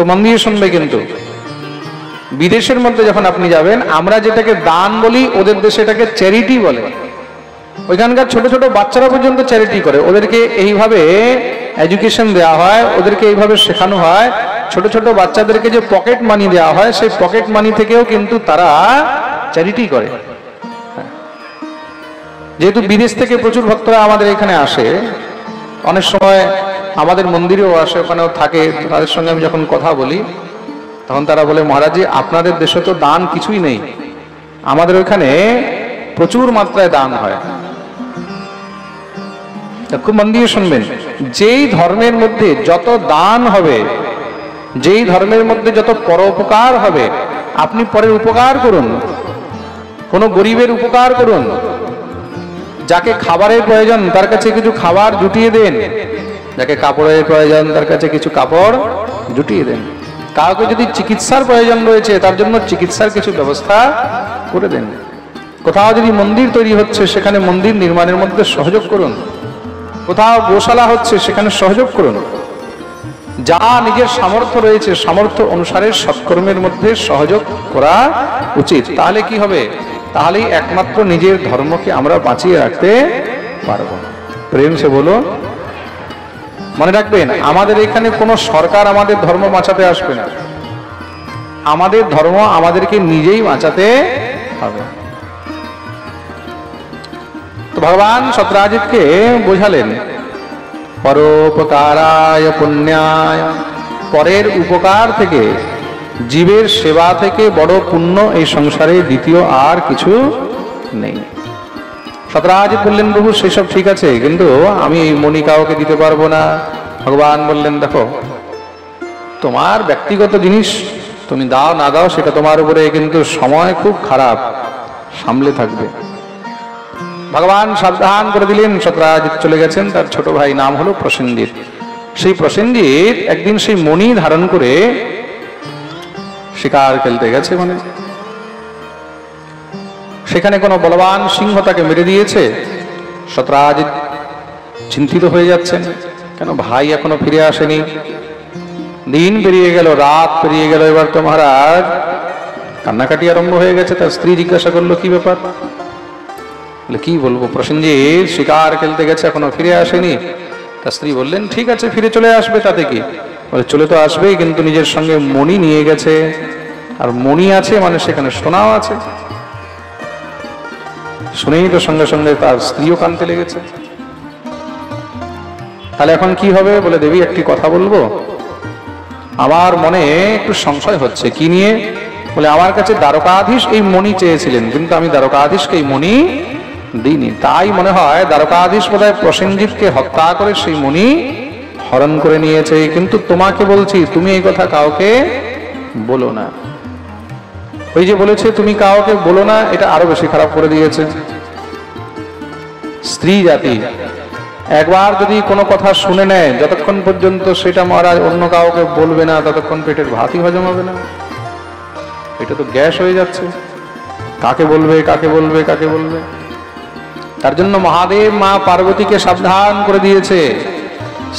খুব মন দিয়ে শুনবে কিন্তু। বিদেশের মধ্যে যখন আপনি যাবেন, আমরা যেটাকে দান বলি, ওদের দেশে এটাকে চ্যারিটি বলে। ওইখানকার ছোট ছোট বাচ্চারা পর্যন্ত চ্যারিটি করে। ওদেরকে এইভাবে এডুকেশন দেওয়া হয়, ওদেরকে এইভাবে শেখানো হয়। ছোট ছোট বাচ্চাদেরকে যে পকেট মানি দেওয়া হয়, সেই পকেট মানি থেকেও কিন্তু তারা চ্যারিটি করে। যেহেতু বিদেশ থেকে প্রচুর ভক্তরা আমাদের এখানে আসে, অনেক সময় আমাদের মন্দিরেও আসে, ওখানেও থাকে, তাদের সঙ্গে আমি যখন কথা বলি তখন তারা বলে, মহারাজ জি আপনাদের দেশে তো দান কিছুই নেই, আমাদের ওখানে প্রচুর মাত্রায় দান হয়। খুব মন দিয়ে শুনবেন, যেই ধর্মের মধ্যে যত দান হবে, যেই ধর্মের মধ্যে যত পরোপকার হবে, আপনি পরের উপকার করুন, কোনো গরিবের উপকার করুন, যাকে খাবারের প্রয়োজন তার কাছে কিছু খাবার জুটিয়ে দেন, যাকে কাপড়ের প্রয়োজন তার কাছে কিছু কাপড় জুটিয়ে দেন, কাউকে যদি চিকিৎসার প্রয়োজন রয়েছে তার জন্য চিকিৎসার কিছু ব্যবস্থা করে দেন। কোথাও যদি মন্দির তৈরি হচ্ছে সেখানে মন্দির নির্মাণের মধ্যে সহযোগ করুন, কোথাও গোশালা হচ্ছে সেখানে সহযোগ করুন। যা নিজের সামর্থ্য রয়েছে সামর্থ্য অনুসারে সৎকর্মের মধ্যে সহযোগ করা উচিত। তাহলে কি হবে? তাহলেই একমাত্র নিজের ধর্মকে আমরা বাঁচিয়ে রাখতে পারবো। প্রেম সে বলো। মনে রাখবেন, আমাদের এখানে কোনো সরকার আমাদের ধর্ম বাঁচাতে আসবে না, আমাদের ধর্ম আমাদেরকে নিজেই বাঁচাতে হবে। তো ভগবান সত্রাজিৎকে বোঝালেন, পরোপকারায় পুণ্যায়, পরের উপকার থেকে, জীবের সেবা থেকে বড় পুণ্য এই সংসারে দ্বিতীয় আর কিছু নেই। সত্রাজিৎ বললেন, প্রভু সেসব ঠিক আছে, কিন্তু আমি এই মণি কাউকে দিতে পারবো না। ভগবান বললেন, দেখো তোমার ব্যক্তিগত জিনিস তুমি দাও না দাও সেটা তোমার উপরে, কিন্তু সময় খুব খারাপ, সামলে থাকবে। ভগবান সাবধান করে দিলেন। সত্রাজিৎ চলে গেছেন, তার ছোট ভাই নাম হলো প্রসেনজিৎ। সেই প্রসেনজিৎ একদিন সেই মণি ধারণ করে শিকার খেলতে গেছে, মানে সেখানে কোনো বলবান সিংহ তাকে মেরে দিয়েছে। সত্রাজিৎ চিন্তিত হয়ে যাচ্ছেন, কেন ভাই এখনো ফিরে আসেনি। দিন পেরিয়ে গেল, রাত পেরিয়ে গেল, এবার তো মহারাজ কান্নাকাটি আরম্ভ হয়ে গেছে। তার স্ত্রী জিজ্ঞাসা করলো, কি ব্যাপার? কি বলবো, প্রসেনজিৎ শিকার খেলতে গেছে, এখনো ফিরে আসেনি। তার স্ত্রী বললেন, ঠিক আছে ফিরে চলে আসবে, তাতে কি। বলে, চলে তো আসবেই, কিন্তু নিজের সঙ্গে মণি নিয়ে গেছে, আর মণি আছে মানে সেখানে সোনাও আছে। শুনেই তো সঙ্গে সঙ্গে তার স্ত্রীও কাঁদতে লেগেছে। তাহলে এখন কি হবে? বলে, দেবী একটি কথা বলবো, আমার মনে একটু সংশয় হচ্ছে। কি নিয়ে? বলে, আমার কাছে দ্বারকাধীশ এই মণি চেয়েছিলেন, কিন্তু আমি দ্বারকাধীশকে এই মণি দিইনি। তাই মনে হয় দ্বারকাধীশ বোধহয় প্রসেনজিৎকে হত্যা করে সেই মণি হরণ করে নিয়েছে। কিন্তু তোমাকে বলছি, তুমি এই কথা কাউকে বলো না। ওই যে বলেছে তুমি কাউকে বলো না, এটা আরো বেশি খারাপ করে দিয়েছে। স্ত্রী জাতি একবার যদি কোনো কথা শুনে নেয়, যতক্ষণ পর্যন্ত সেটা মহারাজ অন্য কাউকে বলবে না, ততক্ষণ পেটের ভাতই হজম হবে না। এটা তো গ্যাস হয়ে যাচ্ছে, কাকে বলবে কাকে বলবে কাকে বলবে। তার জন্য মহাদেব মা পার্বতীকে সাবধান করে দিয়েছে,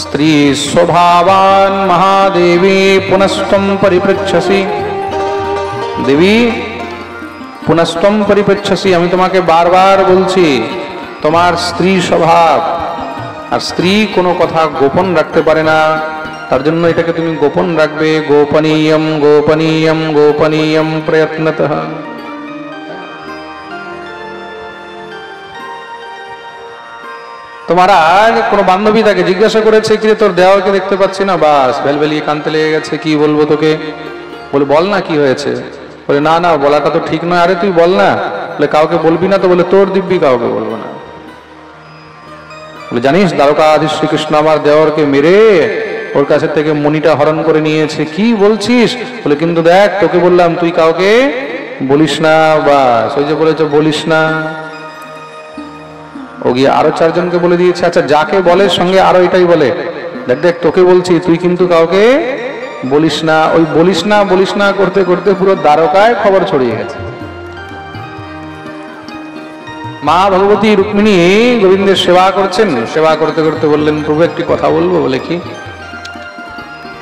স্ত্রী স্বভাবান মহাদেবী পুনস্তম পরিপৃচ্ছসি। দেবী পুনস্তম পরিপৃচ্ছসি, আমি তোমাকে বারবার বলছি তোমার স্ত্রী স্বভাব, আর স্ত্রী কোনো কথা গোপন রাখতে পারে না, তার জন্য এটাকে তুমি গোপন রাখবে। গোপনীয়ম গোপনীয়ম গোপনীয়ম প্রয়ত্নতঃ। তোমার আজ কোনো বান্ধবী তাকে জিজ্ঞাসা করেছে, কিরে তোর দেওয়ারকে দেখতে পাচ্ছি না, বাস বেলবেলিয়ে কানতে লেগে গেছে, কি বলবো তোকে। বলে, বল না কি হয়েছে। বলে, না না বলাটা তো ঠিক নয়। আরে তুই বল না। বলে, কাউকে বলবি না তো। বলে, তোর দিব্যি কাউকে বলবো না। বলে, জানিস দ্বারকাধীশ শ্রীকৃষ্ণ আমার দেওরকে মেরে ওর কাছে থেকে মণিটা হরণ করে নিয়েছে। কি বলছিস? বলে, কিন্তু দেখ তোকে বললাম তুই কাউকে বলিস না। বাস ওই যে বলেছ বলিস না। ও গিয়ে আরো চারজনকে বলে দিয়েছে। আচ্ছা যাকে বলে সঙ্গে আরো এটাই বলে, দেখ দেখ তোকে বলছি তুই কিন্তু কাউকে বলিস না। ওই বলিস না করতে করতে পুরো দ্বারকায় খবর ছড়িয়ে গেছে। মা ভগবতী রুক্মিণী গোবিন্দের সেবা করছেন, সেবা করতে করতে বললেন, প্রভু একটি কথা বলবো। বলে, কি?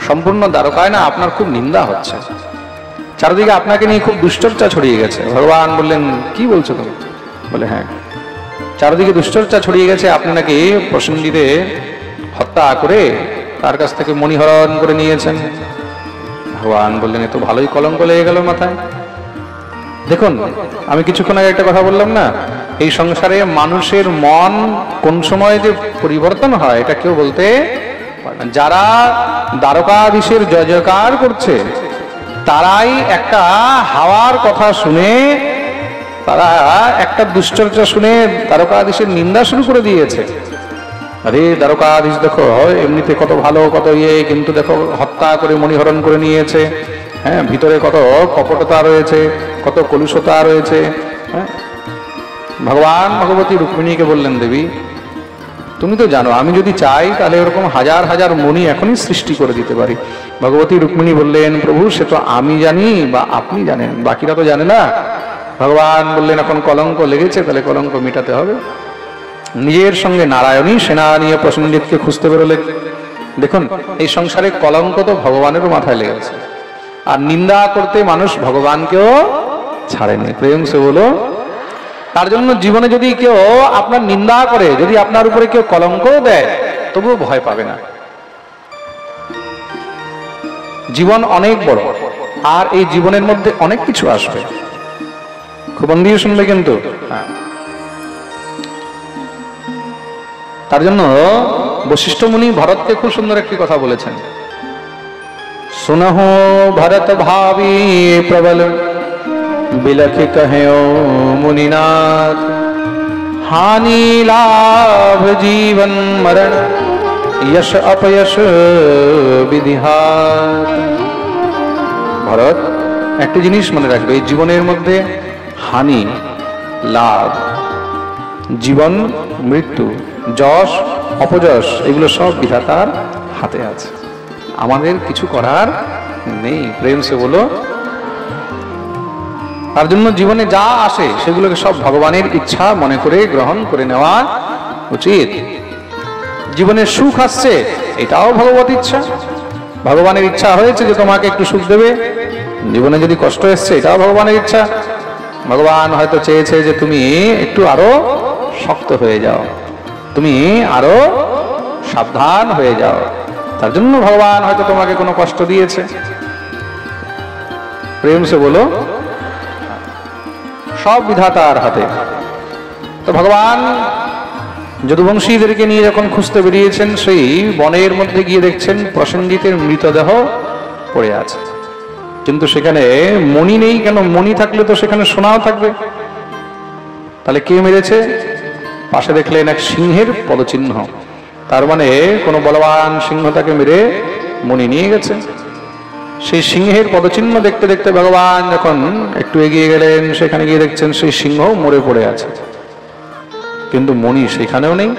সম্পূর্ণ দ্বারকায় না আপনার খুব নিন্দা হচ্ছে, চারদিকে আপনাকে নিয়ে খুব দুশ্চর্চা ছড়িয়ে গেছে। ভগবান বললেন কি বলছো তুমি? বলে হ্যাঁ, চারদিকে দুশ্চর্চা ছড়িয়ে গেছে, আপনি নাকি প্রসেনজিতে হত্যা করে তার কাছ থেকে মণিহরণ করে নিয়েছেন। ভগবান বললেন এ তো ভালোই কলঙ্ক লেগে গেল মাথায়। দেখুন, আমি কিছুক্ষণ আগে একটা কথা বললাম না, এই সংসারে মানুষের মন কোন সময় যে পরিবর্তন হয় এটা কেউ বলতে পারে না। যারা দ্বারকাধীশের জয় জয়কার করছে তারাই একটা হাওয়ার কথা শুনে, তারা একটা দুশ্চর্চা শুনে দ্বারকাধীশের নিন্দা শুরু করে দিয়েছে। আরে দ্বারকাধীশ দেখো এমনিতে কত ভালো, কত ইয়ে, কিন্তু দেখো হত্যা করে মণিহরণ করে নিয়েছে। হ্যাঁ, ভিতরে কত কপটতা রয়েছে, কত কলুষতা রয়েছে। হ্যাঁ, ভগবান ভগবতী রুক্মিণীকে বললেন দেবী তুমি তো জানো আমি যদি চাই তাহলে এরকম হাজার হাজার মণি এখনই সৃষ্টি করে দিতে পারি। ভগবতী রুক্মিণী বললেন প্রভু সে তো আমি জানি বা আপনি জানেন, বাকিরা তো জানে না। ভগবান বললেন এখন কলঙ্ক লেগেছে, তাহলে কলঙ্ক মেটাতে হবে। নিজের সঙ্গে নারায়ণী সেনা নিয়ে প্রসেনজিৎকে খুঁজতে বেরোলেন। দেখুন, এই সংসারে কলঙ্ক তো ভগবানেরও মাথায় লেগেছে, আর নিন্দা করতে মানুষ ভগবানকেও ছাড়েনি। প্রেম সে বলো। তার জন্য জীবনে যদি কেউ আপনার নিন্দা করে, যদি আপনার উপরে কেউ কলঙ্ক দেয়, তবুও ভয় পাবে না। জীবন অনেক বড়, আর এই জীবনের মধ্যে অনেক কিছু আসবে। খুব মন দিয়ে শুনবে কিন্তু। তার জন্য বশিষ্ঠ মুনি ভরতকে খুব সুন্দর একটি কথা বলেছেন, सुनहो भरत भावी प्रबल बिलख कहो मुनिनाथ हानि लाभ जीवन मरण यश अपयश विधिहार। भरत একটা জিনিস মনে রাখবে, এই জীবনের মধ্যে হানি লাভ, জীবন মৃত্যু, যশ অপযশ, এগুলো সব বিধাতার হাতে আছে, আমাদের কিছু করার নেই। প্রেম সে বলো। তার জন্য জীবনে যা আসে সেগুলোকে সব ভগবানের ইচ্ছা মনে করে গ্রহণ করে নেওয়া উচিত। জীবনে সুখ আসছে, এটাও ভগবত ইচ্ছা। ভগবানের ইচ্ছা হয়েছে যে তোমাকে একটু সুখ দেবে। জীবনে যদি কষ্ট এসছে, এটাও ভগবানের ইচ্ছা। ভগবান হয়তো চেয়েছে যে তুমি একটু আরো শক্ত হয়ে যাও, তুমি আরো সাবধান হয়ে যাও, তার জন্য ভগবান হয়তো তোমাকে কোনো কষ্ট দিয়েছে। প্রেম সে বলো। সব বিধাতার হাতে। তো ভগবান যদুবংশীদেরকে নিয়ে যখন খুঁজতে বেরিয়েছেন, সেই বনের মধ্যে গিয়ে দেখছেন প্রসেনজিতের মৃতদেহ পড়ে আছে, কিন্তু সেখানে মণি নেই। কেন? মণি থাকলে তো সেখানে সোনাও থাকবে। তাহলে কে মেরেছে? পাশে দেখলেন এক সিংহের পদচিহ্ন, তার মানে কোন বলবান সিংহ তাকে মেরে মণি নিয়ে গেছে। সেই সিংহের পদচিহ্ন দেখতে দেখতে ভগবান যখন একটু এগিয়ে গেলেন, সেখানে গিয়ে দেখছেন সেই সিংহ মরে পড়ে আছে, কিন্তু মণি সেখানেও নেই।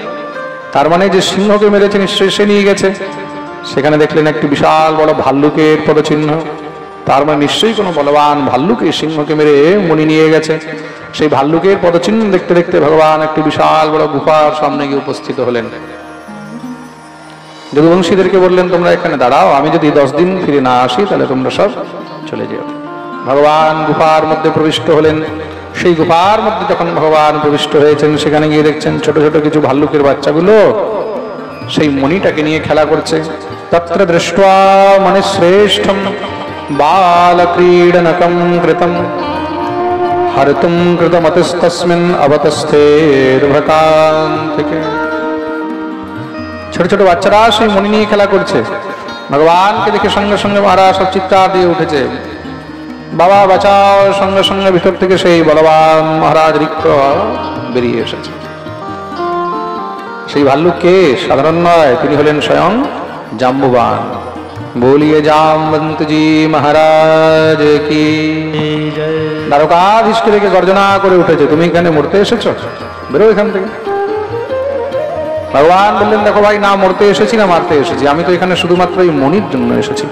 তার মানে যে সিংহকে মেরেছে নিশ্চয়ই সে নিয়ে গেছে। সেখানে দেখলেন একটি বিশাল বড় ভাল্লুকের পদচিহ্ন, তার মানে নিশ্চয়ই কোনো বলবান ভাল্লুকে সিংহকে মেরে মণি নিয়ে গেছে। সেই ভাল্লুকের পদচিহ্ন দেখতে দেখতে ভগবান একটি বিশাল বড় গুফার সামনে গিয়ে উপস্থিত হলেন। যদুবংশীদেরকে বললেন তোমরা এখানে দাঁড়াও, আমি যদি 10 দিন ফিরে না আসি তাহলে তোমরা সব চলে যেও। ভগবান গুফার মধ্যে প্রবিষ্ট হলেন। সেই গুফার মধ্যে যখন ভগবান প্রবিষ্ট হয়েছেন, সেখানে গিয়ে দেখছেন ছোট ছোট কিছু ভাল্লুকের বাচ্চাগুলো সেই মণিটাকে নিয়ে খেলা করছে। তত্র দৃष्ट्वा মণিশ্রেষ্ঠম বালক্রীডনকম কৃতম হরতুম কৃতমতস্তস্মিন অবতস্থের্ভকান্তিকে। ছোট ছোট বাচ্চারা সেই মণি নিয়ে খেলা করছে। ভগবানকে দেখে সঙ্গে সঙ্গে মহারাজ সব চিৎকার দিয়ে উঠেছে, বাবা বাঁচাও। সঙ্গে সঙ্গে ভিতর থেকে সেই বলবান মহারাজ রিক্ত বেরিয়ে এসেছে। সেই ভাল্লুক কে? সাধারণ নয়, তিনি হলেন স্বয়ং জাম্বুবান। বলিয়ে জামবন্তজি মহারাজ কি। দ্বারকাধীশকে দেখে গর্জনা করে উঠেছে, তুমি এখানে মরতে এসেছো? বেরো এখান থেকে। ভগবান বললেন দেখো ভাই, না মরতে এসেছি না মারতে এসেছি, আমি তো এখানে শুধুমাত্র এই মণির জন্য এসেছি।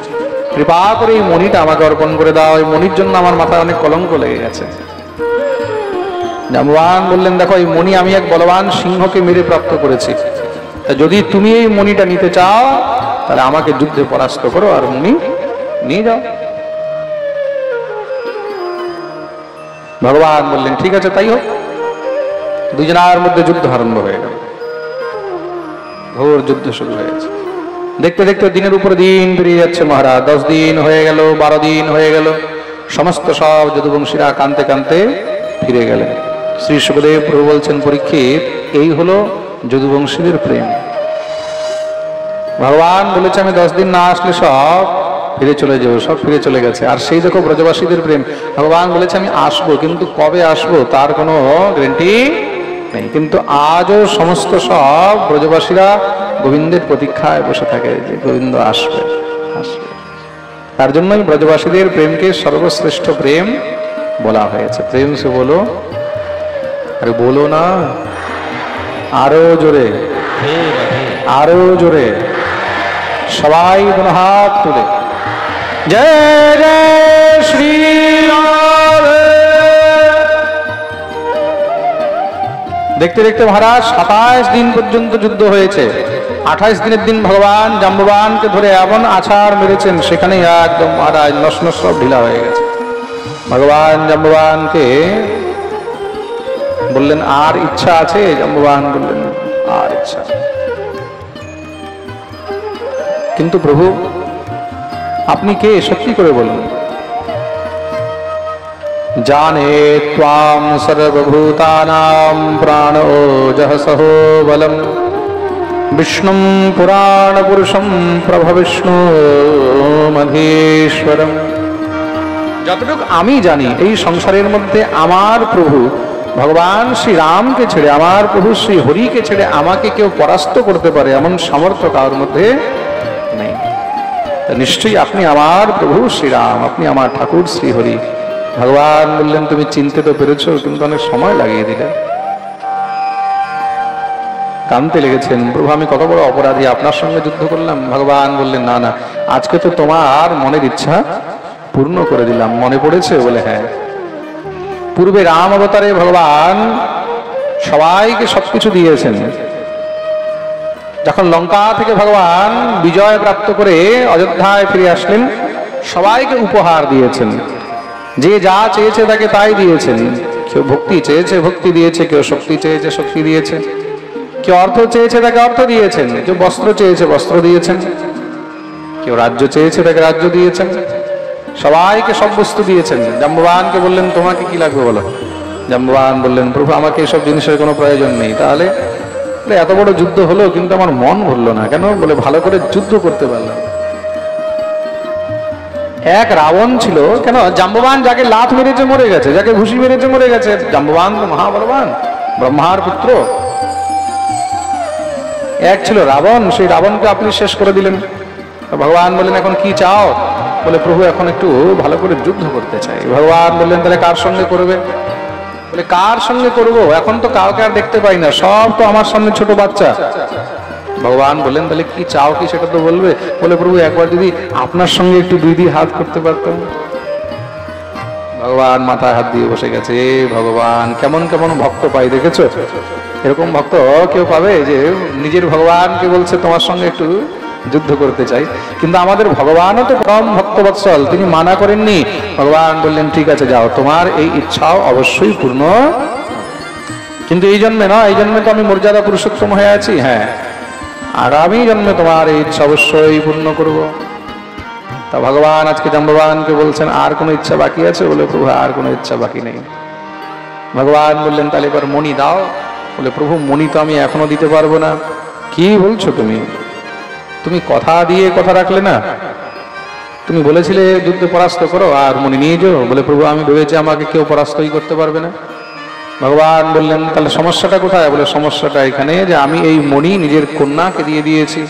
কৃপা করে এই মণিটা আমাকে অর্পণ করে দাও, এই মণির জন্য আমার মাথায় অনেক কলঙ্ক লেগে গেছে। জাম্বুবান বললেন দেখো, এই মণি আমি এক বলবান সিংহকে মেরে প্রাপ্ত করেছি, তা যদি তুমি এই মণিটা নিতে চাও তাহলে আমাকে যুদ্ধে পরাস্ত করো আর মুনি নিয়ে যাও। ভগবান বললেন ঠিক আছে তাই হোক। দুজনের মধ্যে যুদ্ধ আরম্ভ হয়ে গেল, ঘোর যুদ্ধ শুরু হয়েছে। দেখতে দেখতে দিনের উপর দিন পেরিয়ে যাচ্ছে মহারাজ। 10 দিন হয়ে গেল, 12 দিন হয়ে গেল, সমস্ত সব যদুবংশীরা কাঁদতে কাঁদতে ফিরে গেলেন। শ্রী সুখদেব প্রভু বলছেন পরীক্ষিত, এই হলো যদুবংশীদের প্রেম। ভগবান বলেছে আমি 10 দিন না আসলে সব ফিরে চলে যাবো, সব ফিরে চলে গেছে। আর সেই দেখো ব্রজবাসীদের প্রেম, ভগবান বলেছে আমি আসবো, কিন্তু কবে আসবো তার কোনো গ্যারান্টি নেই। কিন্তু আজও সমস্ত সব ব্রজবাসীরা গোবিন্দের প্রতীক্ষায় বসে থাকে যে গোবিন্দ আসবে আসবে। তার জন্যই ব্রজবাসীদের প্রেমকে সর্বশ্রেষ্ঠ প্রেম বলা হয়েছে। প্রেম সে বলো, আরে বলো না, আরো জোরে, আরো জোরে, সবাই কোনো হাত তুলে জয় জয় শ্রী রাধে। দেখতে দেখতে মহারাজ 27 দিন পর্যন্ত যুদ্ধ হয়েছে। 28 দিনের দিন ভগবান জাম্ববানকে ধরে এমন আছাড় মেরেছেন, সেখানে একদম মহারাজ নস সব ঢিলা হয়ে গেছে। ভগবান জাম্ববানকে বললেন আর ইচ্ছা আছে? জাম্ববান বললেন আর ইচ্ছা। কিন্তু প্রভু আপনি কে সত্যি করে বলুন। জানে ত্বাম সর্বভূতানাং প্রাণ ওজঃ সহো বলম বিষ্ণুম পুরাণ পুরুষম প্রভবিষ্ণু মধীশ্বরম। যতটুকু আমি জানি এই সংসারের মধ্যে আমার প্রভু ভগবান শ্রী রামকে ছেড়ে, আমার প্রভু শ্রী হরিকে ছেড়ে আমাকে কেউ পরাস্ত করতে পারে এমন সামর্থ্য কারোর মধ্যে নেই। নিশ্চয়ই আপনি আমার প্রভু শ্রীরাম, আপনি আমার ঠাকুর শ্রী হরি। ভগবান বললেন তুমি চিনতে তো পেরেছো, কিন্তু অনেক সময় লাগিয়ে দিলে। কাঁদতে লেগেছেন, প্রভু আমি কত বড় অপরাধী, আপনার সঙ্গে যুদ্ধ করলাম। ভগবান বললেন না না, আজকে তো তোমার মনের ইচ্ছা পূর্ণ করে দিলাম। মনে পড়েছে? বলে হ্যাঁ। পূর্বে রাম অবতারে ভগবান সবাইকে সবকিছু দিয়েছেন। যখন লঙ্কা থেকে ভগবান বিজয় প্রাপ্ত করে অযোধ্যায় ফিরে আসলেন, সবাইকে উপহার দিয়েছেন। যে যা চেয়েছে তাকে তাই দিয়েছেন। কেউ ভক্তি চেয়েছে ভক্তি দিয়েছে, কেউ শক্তি চেয়েছে শক্তি দিয়েছে, কেউ অর্থ চেয়েছে তাকে অর্থ দিয়েছেন, কেউ বস্ত্র চেয়েছে বস্ত্র দিয়েছেন, কেউ রাজ্য চেয়েছে তাকে রাজ্য দিয়েছেন। সবাইকে সব বস্তু দিয়েছেন। জাম্ববানকে বললেন তোমাকে কি লাগবে বলো। জাম্ববান বললেন প্রভু আমাকে এসব জিনিসের কোনো প্রয়োজন নেই। তাহলে এত বড় যুদ্ধ হলো কিন্তু আমার মন ভরলো না কেন? বলে ভালো করে যুদ্ধ করতে পারলাম। এক রাবণ ছিল, কেন জাম্ববান যাকে লাথ মেরেছে মরে গেছে, যাকে ঘুষি মেরেছে মরে গেছে। জাম্ববান তো মহাবলবান, ব্রহ্মার পুত্র। এক ছিল রাবণ, সেই রাবণকে আপনি শেষ করে দিলেন। ভগবান বললেন এখন কি চাও? বলে প্রভু এখন একটু ভালো করে যুদ্ধ করতে চাই। ভগবান বললেন তাহলে কার সঙ্গে করবে? বলে কার সঙ্গে করবো, এখন তো কাউকে আর দেখতে পাই না, সব তো আমার সামনে ছোট বাচ্চা। ভগবান বললেন তাহলে কি চাও কি সেটা তো বলবে। বলে প্রভু একবার যদি আপনার সঙ্গে একটু 2 দিন হাত করতে পারতাম। ভগবান মাথায় হাত দিয়ে বসে গেছে। ভগবান কেমন কেমন ভক্ত পাই দেখেছো? এরকম ভক্ত কেউ পাবে যে নিজের ভগবানকে বলছে তোমার সঙ্গে একটু যুদ্ধ করতে চাই। কিন্তু আমাদের ভগবানও তো পরম ভক্তবৎসল, তিনি মানা করেননি। ভগবান বললেন ঠিক আছে যাও, তোমার এই ইচ্ছাও অবশ্যই পূর্ণ, কিন্তু এই জন্মে না, এই জন্মে তো আমি মর্যাদা পুরুষোত্তম হয়ে আছি। হ্যাঁ, আগামী জন্মে তোমার এই ইচ্ছা অবশ্যই পূর্ণ করব। তা ভগবান আজকে জাম্ববানকে বলছেন আর কোনো ইচ্ছা বাকি আছে? বলে প্রভু আর কোনো ইচ্ছা বাকি নেই। ভগবান বললেন তাহলে এবার মণি দাও। বলে প্রভু মণি তো আমি এখনো দিতে পারবো না। কি বলছো তুমি? তুমি কথা দিয়ে কথা রাখলে না, তুমি বলেছিলে যুদ্ধে পরাস্ত করো আর মণি নিয়ে যাও। বলে প্রভু আমি ভেবেছি আমাকে কেউ পরাস্তই করতে পারবে না। ভগবান বললেন তাহলে সমস্যাটা কোথায়? বলে সমস্যাটা এখানে যে আমি এই মণি নিজের কন্যাকে দিয়ে দিয়েছি,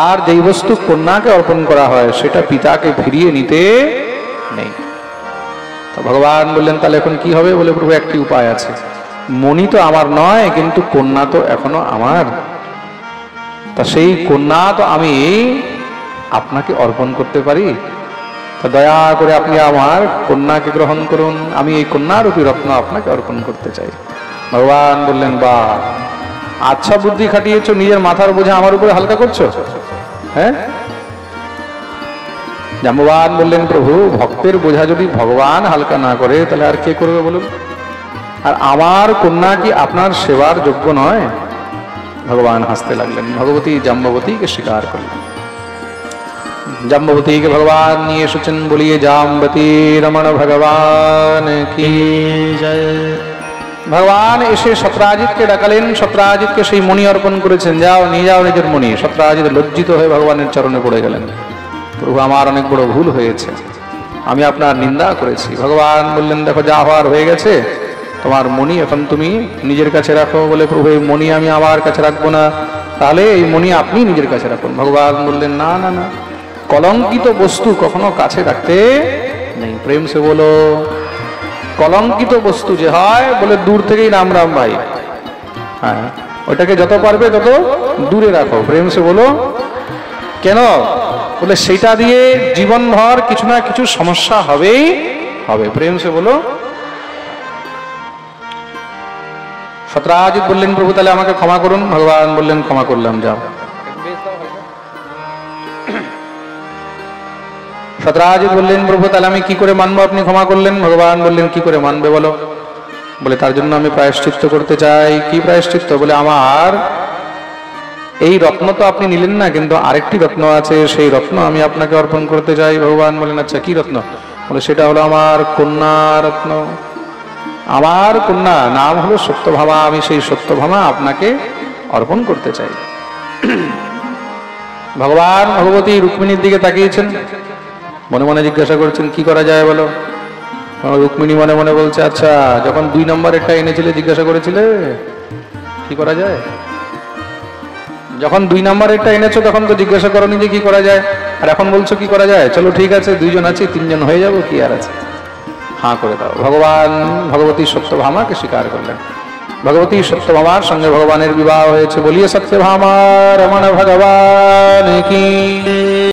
আর যেই বস্তু কন্যাকে অর্পণ করা হয় সেটা পিতাকে ফিরিয়ে নিতে নেই। তো ভগবান বললেন তাহলে এখন কি হবে? বলে প্রভু একটি উপায় আছে, মণি তো আমার নয় কিন্তু কন্যা তো এখনো আমার। তা সেই কন্যা তো আমি আপনাকে অর্পণ করতে পারি। তা দয়া করে আপনি আমার কন্যাকে গ্রহণ করুন, আমি এই কন্যারূপী রত্ন আপনাকে অর্পণ করতে চাই। ভগবান বললেন বাহ, আচ্ছা বুদ্ধি খাটিয়েছো, নিজের মাথার বোঝা আমার উপরে হালকা করছো। হ্যাঁ? জাম্ববান বললেন, প্রভু ভক্তের বোঝা যদি ভগবান হালকা না করে তাহলে আর কে করবে বলুন? আর আমার কন্যা কি আপনার সেবার যোগ্য নয়? ভগবান হাসতে লাগলেন, ভগবতী জাম্ববতীকে স্বীকার করলেন। জাম্ববতীকে ভগবান নিয়ে এসেছেন, বলিয়ে জাম্বতী রমণ ভগবান কি জয়। ভগবান এসে সত্রাজিৎকে ডাকালেন, সত্রাজিৎকে সেই মণি অর্পণ করেছেন, যাও নিয়ে যাও নিজের মণি। সত্রাজিৎ লজ্জিত হয়ে ভগবানের চরণে পড়ে গেলেন, প্রভু আমার অনেক বড় ভুল হয়েছে, আমি আপনার নিন্দা করেছি। ভগবান বললেন, দেখো যা হওয়ার হয়ে গেছে, তোমার মণি এখন তুমি নিজের কাছে রাখো। বলে, প্রভু এই মণি আমি আমার কাছে রাখবো না, তাহলে এই মণি আপনি নিজের কাছে রাখুন। ভগবান বললেন, না না না, কলঙ্কিত বস্তু কখনো কাছে রাখতে নেই। প্রেম সে বলো, কলঙ্কিত বস্তু যে হয়, বলে দূর থেকেই রাম রাম ভাই, হ্যাঁ ওইটাকে যত পারবে তত দূরে রাখো। প্রেম সে বলো, কেন? বলে সেটা দিয়ে জীবনভর কিছু না কিছু সমস্যা হবেই হবে। প্রেম সে বলো। সত্রাজিৎ বললেন, প্রভু তাহলে আমাকে ক্ষমা করুন। ভগবান বললেন, ক্ষমা করলাম, যাও। সত্রাজিৎ বললেন, প্রভু তাহলে আমি কি করে মানবো? আপনি ক্ষমা করলেন। ভগবান বললেন, কি করে মানবে বলো? বলে, তার জন্য আমি প্রায়শ্চিত্ত করতে চাই। কি প্রায়শ্চিত্ত? বলে, আমার এই রত্ন তো আপনি নিলেন না, কিন্তু আরেকটি রত্ন আছে, সেই রত্ন আমি আপনাকে অর্পণ করতে চাই। ভগবান বলেন, আচ্ছা কি রত্ন? বলে, সেটা হলো আমার কন্যা রত্ন। আমার কন্যা নাম হলো সত্যভামা, আমি সেই সত্যভামা আপনাকে অর্পণ করতে চাই। ভগবান ভগবতী রুক্মিণীর দিকে তাকিয়েছেন, মনে মনে জিজ্ঞাসা করছেন, কি করা যায় বলো? রুক্মিণী মনে মনে বলছে, আচ্ছা যখন 2 নম্বরেরটা এনেছিলে জিজ্ঞাসা করেছিলে কি করা যায়? যখন 2 নম্বরেরটা এনেছো তখন তো জিজ্ঞাসা করোনি যে কি করা যায়, আর এখন বলছো কি করা যায়? চলো ঠিক আছে, 2 জন আছি, 3 জন হয়ে যাবো, কি আর আছে, হাঁ করে দাও। ভগবান ভগবতী সত্যভামাকে স্বীকার করলেন। ভগবতী সত্যভামার সঙ্গে ভগবানের বিবাহ হয়েছে। বলিয়ে সত্যভামা রমণ ভগবান কি।